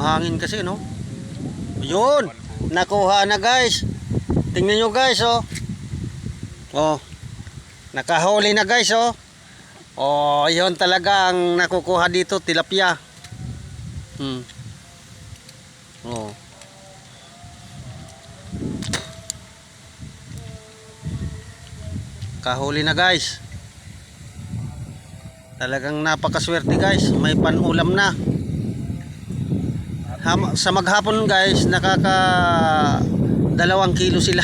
mahangin kasi, no? Yun, nakuha na guys. Tingnan nyo guys, oh. Oh, nakahuli na guys, oh. Oh, yun talaga ang nakukuha dito, tilapia. Oh. Kahuli na guys. Talagang napakaswerte guys, may panulam na. Sa maghapon guys, nakaka 2 kilo sila.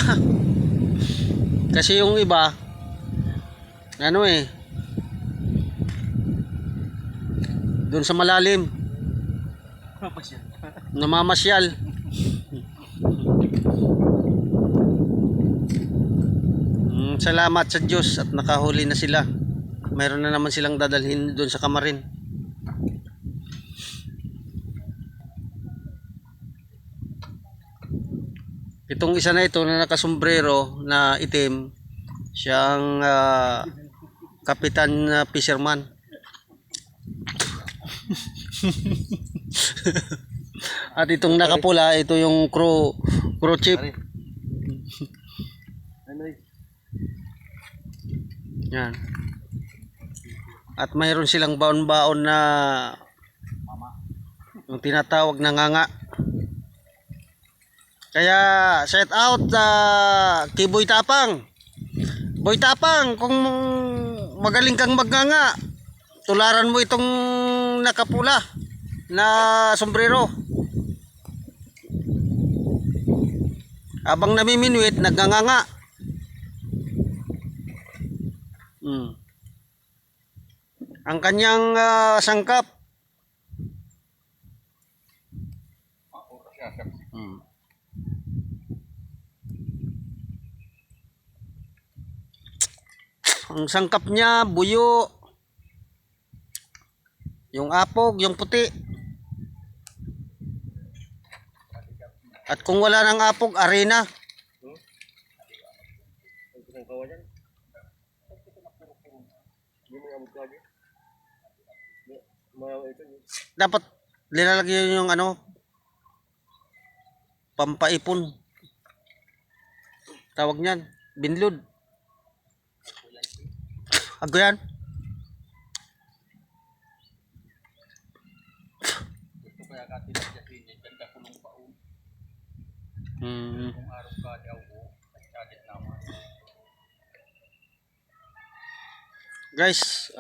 Kasi yung iba, ano doon sa malalim, namamasyal. Salamat sa Diyos at nakahuli na sila. Mayroon na naman silang dadalhin doon sa kamarin. Itong isa na ito na nakasombrero na itim, siyang kapitan fisherman. At itong nakapula, ito yung crew chief. Yan. At mayroon silang baon-baon na yung tinatawag na nganga. Kaya shout out kay Boy Tapang. Boy Tapang, kung magaling kang magnganga, tularan mo itong nakapula na sombrero. Habang namiminwit, nagnganga. Ang kanyang sangkap. Ang sangkap niya, buyo. Yung apog, yung puti. At kung wala ng apog, arena. Dapat nilalagyan yung pampaipon. Tawag niyan, binlod. Ago yan. Guys,